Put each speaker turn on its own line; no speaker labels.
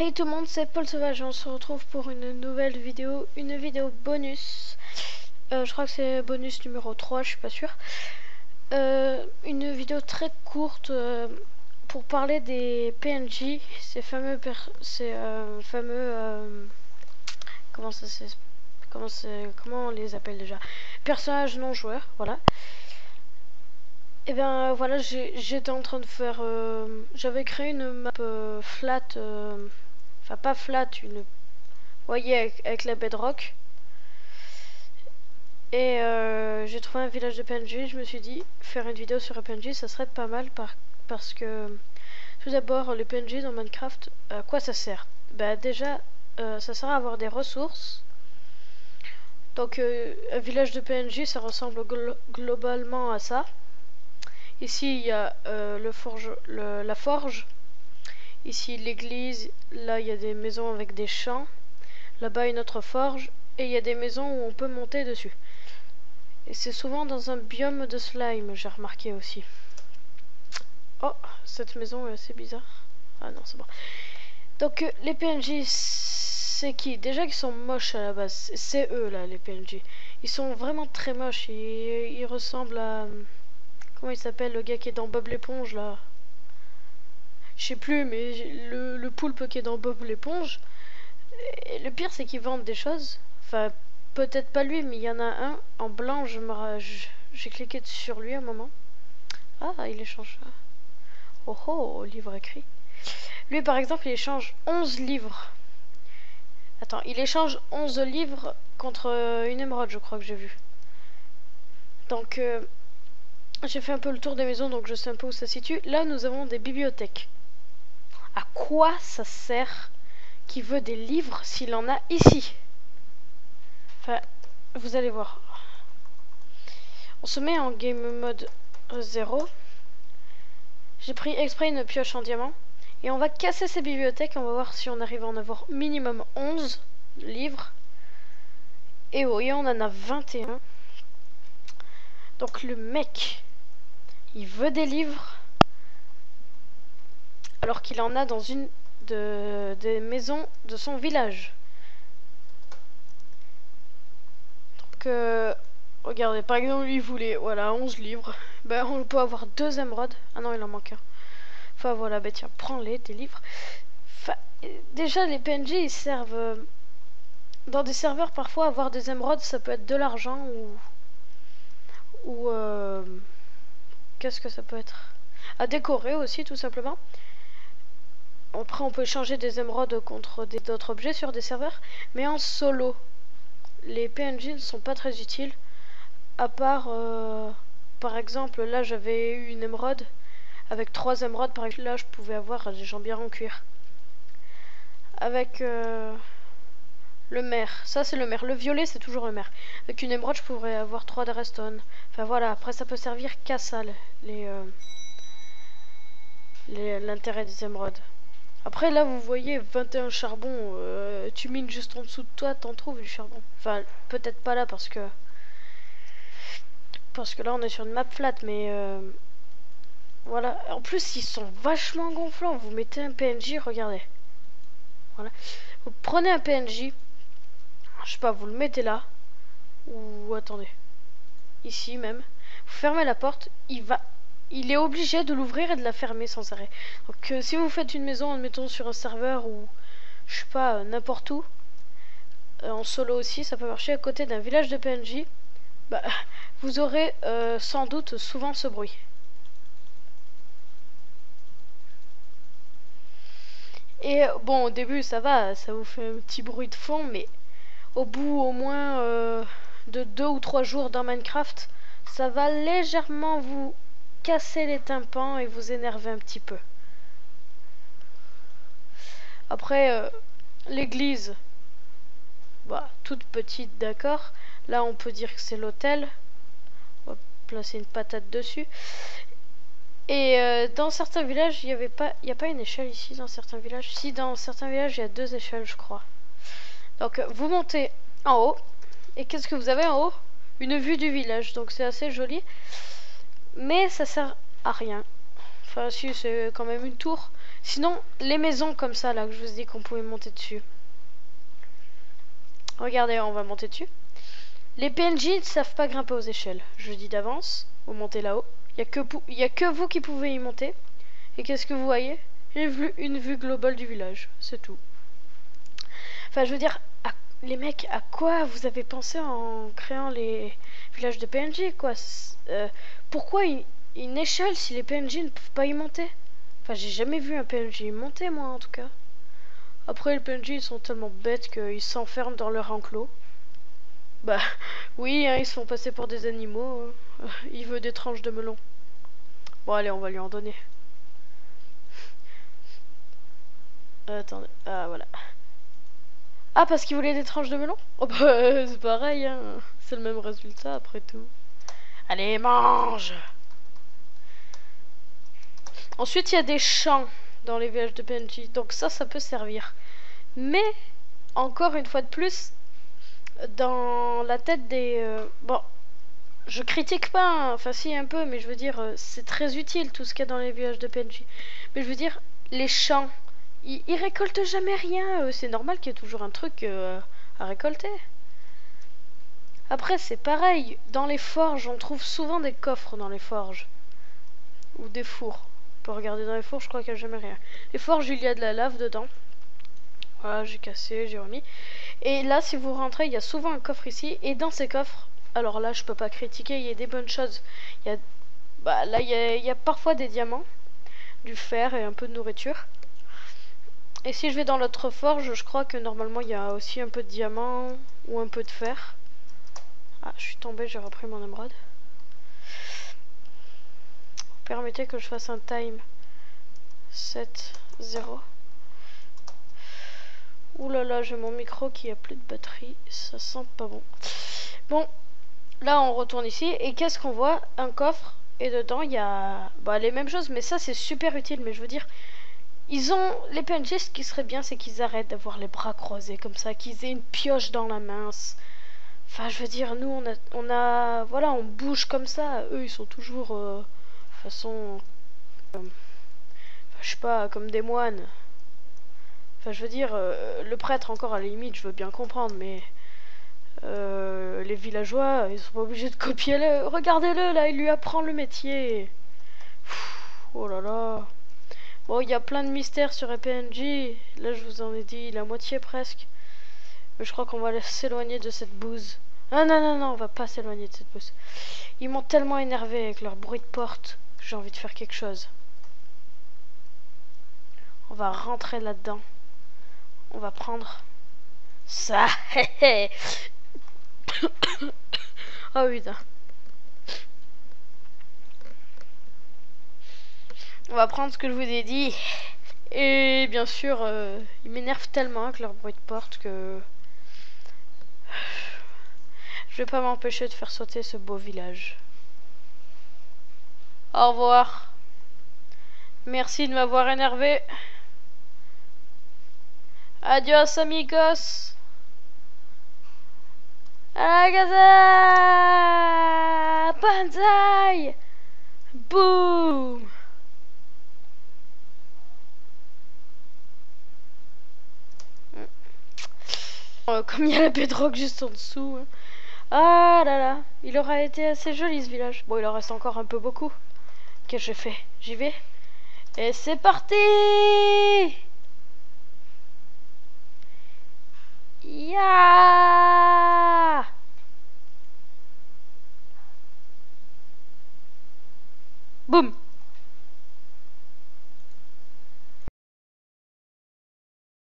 Hey tout le monde, c'est Paul Sauvage et on se retrouve pour une nouvelle vidéo, une vidéo bonus. Je crois que c'est bonus numéro 3, je suis pas sûre. Une vidéo très courte pour parler des PNJ, ces fameux comment on les appelle déjà, personnages non joueurs, voilà. Et bien voilà, j'étais en train de faire, j'avais créé une map flat, enfin pas flat, vous voyez, avec la bedrock. Et j'ai trouvé un village de PNJ. Je me suis dit, faire une vidéo sur un PNJ, ça serait pas mal parce que, tout d'abord, les PNJ dans Minecraft, à quoi ça sert? Bah déjà, ça sert à avoir des ressources. Donc un village de PNJ, ça ressemble globalement à ça. Ici, il y a la forge. Ici, l'église. Là, il y a des maisons avec des champs. Là-bas, une autre forge. Et il y a des maisons où on peut monter dessus. Et c'est souvent dans un biome de slime, j'ai remarqué aussi. Oh, cette maison est assez bizarre. Ah non, c'est bon. Donc, les PNJ, c'est qui? Déjà qu'ils sont moches à la base. C'est eux, là, les PNJ. Ils sont vraiment très moches. Ils ressemblent à... Comment il s'appelle, le gars qui est dans Bob l'éponge, là? Je sais plus, mais le poulpe qui est dans Bob l'éponge. Et le pire, c'est qu'ils vendent des choses. Enfin, peut-être pas lui, mais il y en a un en blanc. J'ai cliqué sur lui un moment. Ah, il échange. Oh oh, livre écrit. Lui, par exemple, il échange 11 livres. Attends, il échange 11 livres contre une émeraude, je crois que j'ai vu. Donc, j'ai fait un peu le tour des maisons, donc je sais un peu où ça se situe. Là, nous avons des bibliothèques. À quoi ça sert qui veut des livres s'il en a ici? Enfin, vous allez voir. On se met en game mode 0. J'ai pris exprès une pioche en diamant. Et on va casser ces bibliothèques. On va voir si on arrive à en avoir minimum 11 livres. Et oui, on en a 21. Donc le mec, il veut des livres. Alors qu'il en a dans une des maisons de son village. Donc... regardez, par exemple, lui, il voulait, voilà, 11 livres. Ben, on peut avoir 2 émeraudes. Ah non, il en manque un. Enfin, voilà, ben tiens, prends-les, tes livres. Enfin, déjà, les PNJ, ils servent... dans des serveurs, parfois, avoir des émeraudes, ça peut être de l'argent ou qu'est-ce que ça peut être? À décorer aussi, tout simplement. Après, on peut échanger des émeraudes contre d'autres objets sur des serveurs. Mais en solo, les PNJ ne sont pas très utiles. À part, par exemple, là j'avais eu une émeraude. Avec 3 émeraudes, par exemple, là je pouvais avoir des jambières en cuir. Avec le maire, ça c'est le maire. Le violet c'est toujours le maire. Avec une émeraude, je pourrais avoir 3 de redstone. Enfin voilà, après ça peut servir qu'à ça, l'intérêt des émeraudes. Après là vous voyez 21 charbon, tu mines juste en dessous de toi, t'en trouves du charbon. Enfin peut-être pas là parce que là on est sur une map flat, mais voilà. En plus ils sont vachement gonflants. Vous mettez un PNJ, regardez. Voilà. Vous prenez un PNJ, je sais pas, vous le mettez là, ou attendez, ici même. Vous fermez la porte, il est obligé de l'ouvrir et de la fermer sans arrêt. Donc si vous faites une maison, admettons sur un serveur ou je sais pas, n'importe où, en solo aussi, ça peut marcher à côté d'un village de PNJ. Bah, vous aurez sans doute souvent ce bruit. Et bon, au début ça va, ça vous fait un petit bruit de fond, mais au bout au moins de 2 ou 3 jours dans Minecraft, ça va légèrement vous casser les tympans et vous énerver un petit peu. Après, l'église, bah, toute petite, d'accord. Là, on peut dire que c'est l'hôtel. On va placer une patate dessus. Et dans certains villages, il n'y a pas une échelle ici dans certains villages. Si, dans certains villages, il y a 2 échelles, je crois. Donc, vous montez en haut. Et qu'est-ce que vous avez en haut? Une vue du village. Donc, c'est assez joli. Mais ça sert à rien. Enfin, si, c'est quand même une tour. Sinon, les maisons comme ça, là, que je vous ai dit qu'on pouvait monter dessus. Regardez, on va monter dessus. Les PNJ ne savent pas grimper aux échelles. Je le dis d'avance, vous montez là-haut. Il n'y a que vous qui pouvez y monter. Et qu'est-ce que vous voyez? Une vue globale du village, c'est tout. Enfin, je veux dire, les mecs, à quoi vous avez pensé en créant les villages de PNJ, quoi? Pourquoi une échelle si les PNJ ne peuvent pas y monter? Enfin, j'ai jamais vu un PNJ y monter, moi, en tout cas. Après, les PNJ, ils sont tellement bêtes qu'ils s'enferment dans leur enclos. Bah, oui, hein, ils se font passer pour des animaux. Il veut des tranches de melon. Bon, allez, on va lui en donner. Attendez, ah, voilà. Ah, parce qu'il voulait des tranches de melon? Oh bah, c'est pareil, hein. C'est le même résultat, après tout. Allez, mange! Ensuite, il y a des champs dans les villages de PNJ. Donc ça peut servir. Mais, encore une fois de plus, dans la tête des... bon, je critique pas, hein. Enfin si, un peu, mais je veux dire, c'est très utile tout ce qu'il y a dans les villages de PNJ. Mais je veux dire, les champs, ils récoltent jamais rien. C'est normal qu'il y ait toujours un truc à récolter. Après, c'est pareil. Dans les forges, on trouve souvent des coffres dans les forges. Ou des fours. On peut regarder dans les fours, je crois qu'il n'y a jamais rien. Les forges, il y a de la lave dedans. Voilà, j'ai cassé, j'ai remis. Et là, si vous rentrez, il y a souvent un coffre ici. Et dans ces coffres, alors là, je peux pas critiquer, il y a des bonnes choses. Il y a, bah, là, il y a parfois des diamants, du fer et un peu de nourriture. Et si je vais dans l'autre forge, je crois que normalement, il y a aussi un peu de diamants ou un peu de fer. Ah, je suis tombée, j'ai repris mon émeraude. Permettez que je fasse un time 7-0. Ouh là là, j'ai mon micro qui a plus de batterie, ça sent pas bon. Bon, là on retourne ici et qu'est-ce qu'on voit? Un coffre et dedans il y a les mêmes choses, mais ça c'est super utile. Mais je veux dire, les PNJ, ce qui serait bien, c'est qu'ils arrêtent d'avoir les bras croisés comme ça, qu'ils aient une pioche dans la main. Enfin, je veux dire, nous voilà, on bouge comme ça. Eux, ils sont toujours façon, je sais pas, comme des moines. Enfin, je veux dire, le prêtre encore à la limite, je veux bien comprendre, mais les villageois, ils sont pas obligés de copier le. Regardez-le là, il lui apprend le métier. Oh là là. Bon, il y a plein de mystères sur PNJ. Là, je vous en ai dit la moitié presque. Mais je crois qu'on va s'éloigner de cette bouse. Ah non, non, non, on va pas s'éloigner de cette bouse. Ils m'ont tellement énervé avec leur bruit de porte que j'ai envie de faire quelque chose. On va rentrer là-dedans. On va prendre ça. Oh putain. On va prendre ce que je vous ai dit. Et bien sûr, ils m'énervent tellement avec leur bruit de porte que je vais pas m'empêcher de faire sauter ce beau village. Au revoir. Merci de m'avoir énervé. Adios amigos. Alagaza Banzai. Boum. Comme il y a la bedrock juste en dessous. Hein. Ah là là, il aura été assez joli ce village. Bon, il en reste encore un peu beaucoup. Qu'est-ce que je fais? J'y vais. Et c'est parti! Ya! Boum!